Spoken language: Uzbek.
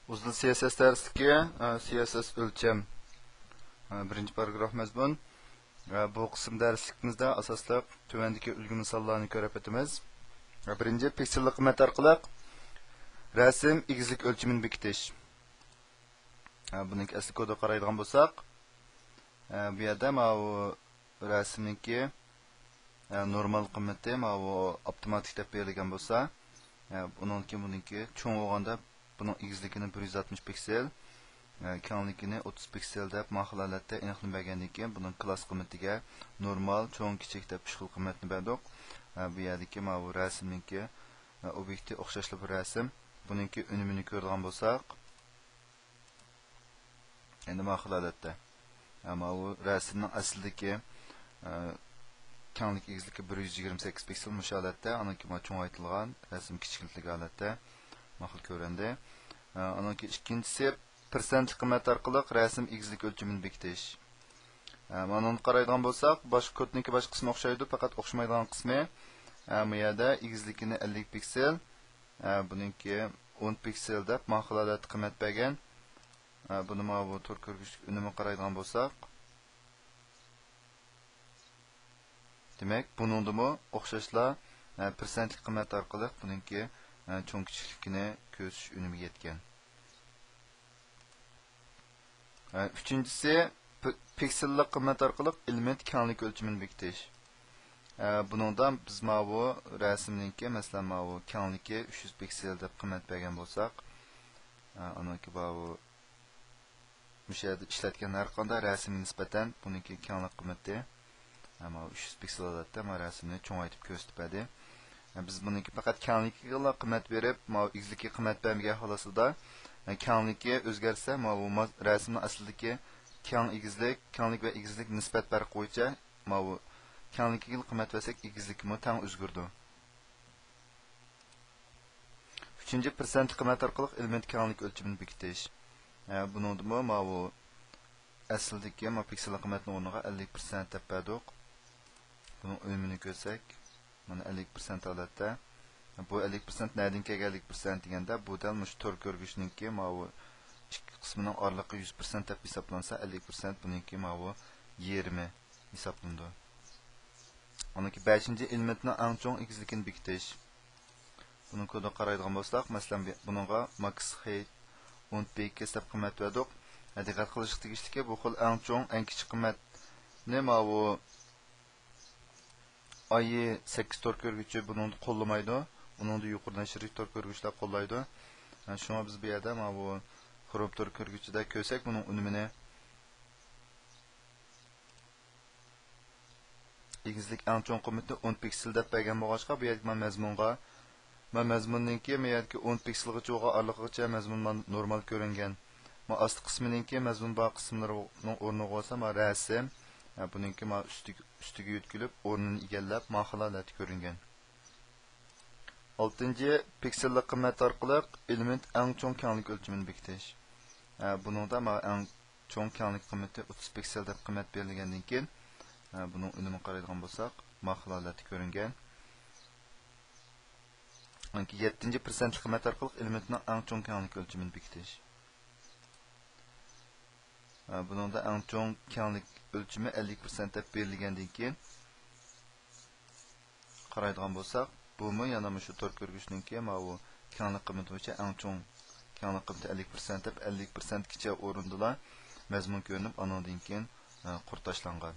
Uzun CSS dersligi CSS o'lcham birinchi paragraf mazmun. Bu qism darsligimizda asosliq tuvandagi ulgu misollarni ko'rib o'tamiz. Birinchi piksellik qiymat orqali rasm egizlik o'lchamini bekitish. Buning asli kodga qaraydigan bo'lsak, bu yerda bu rasmniki normal qiymati bu avtomatik deb berilgan bo'lsa, buningki cho'ng bo'lganda buning egizligini 160 piksel, kengligini 30 piksel deb holatda aniqlanmagandan keyin buning klass qiymatiga normal, cho'ng, kichik deb 3 xil qiymatni berdik. Bu yerdagi bu rasmniki obyekti o'xshashli bir rasm. Buningki unumini ko'rgan bo'lsak, endi holatda bu rasmning aslidagi kenglik egizligi 128 piksel holatda, aniki cho'ngaytirilgan rasm kichiklik holatda ma'qul ko'rindi. Aniki ikkinchisi persentlik qiymat orqali rasm egizlik o'lchamini bekitish. Mana qaraydigan bo'lsak, boshqa kodniki boshqa qismi o'xshaydi, faqat o'xshamaydigan qismi bu yerda egizligini 50 piksel, buningki 10 piksel deb holatda qiymat bergan. Buni bu to'r ko'rgich unumi qaraydigan bo'lsak, demak, buningdimi o'xshashlar persentlik qiymat orqali buningki cho'ng kichikligini ko'rish unumi yetgan. Uchinchisi piksellik qiymat orqali element kenglik o'lchamini bekitish. Buningdan biz bu rasmningki, masalan, bu kengligi 300 piksel deb qiymat bergan bo'lsak, aniki bu yerda ishlatgan har qanday rasmga nisbatan buningki kenglik qiymati 300 piksel holatda rasmni cho'ngaytib ko'rsatib berdi. Biz buningki faqat kengligiga qiymat berib, egizlikka qiymat bermagan holatda kengligi o'zgarsa, bu rasmning aslidagi kenglik va egizlik nisbat farqi bo'yicha bu kengligiga qiymat bersak, egizlikmi teng o'zgardi. Uchinchi persent qiymat orqali element kenglik o'lchamini bekitish. Buningda bu aslidagi piksellik qiymatning o'rniga 50% deb berdik. Buning unumini ko'rsak, mana 50% holatda. Bu 50% nereden kelgan 50% deganda, bu dal mush to'r ko'rgichningki bu ikki qismining oraliqi 100% deb hisoblansa, 50% buningki bu 20 hisoblandi. Oniki 5-elementning eng cho'ng egizligini bekitish. Buning kodini qaraydigan bo'lsak, masalan, buningga max height 10 px deb qiymat berdik. Diqqat qilish tegishliki, bu xil eng cho'ng, eng kichik qiymatni bu ayi 8 to'r ko'rgichi buni qo'llamaydi. Buningda yuqoridan shirik to'r ko'rgichlar qo'llaydi. Shunga biz bu yerda bu xrom to'r ko'rgichida ko'rsak, buning unumini egizlik eng cho'ng qiymati 10 piksel deb bergan bo'lg'achqa, bu yerda mazmunningki bu yerda 10 pikselgacha oraliqgacha mazmun normal ko'ringan. Asli qisminingki mazmun bor qismlarining o'rniga bo'lsa, rasm buningki ustiga yutkilib, o'rnini egallab, holatda ko'ringan. 6-chi piksellik qiymat orqali element eng cho'ng kenglik o'lchamini bekitish. Buningda eng cho'ng kenglik qiymati 30 piksel deb qiymat berilgandan keyin buning unumini qaraydigan bo'lsak, holatda ko'ringan. 7-chi persentlik qiymat orqali elementning eng cho'ng kenglik o'lchamini bekitish. Buningda eng cho'ng kenglik o'lchami 50% deb berilgandan keyin qaraydigan bo'lsak, bu yana shu to'r ko'rgichningki bu kenglik qiymati bo'yicha eng cho'ng kenglik qiymati 50% deb 50% kichik o'rindilar mazmun ko'rinib, andan keyin qurt tashlangan.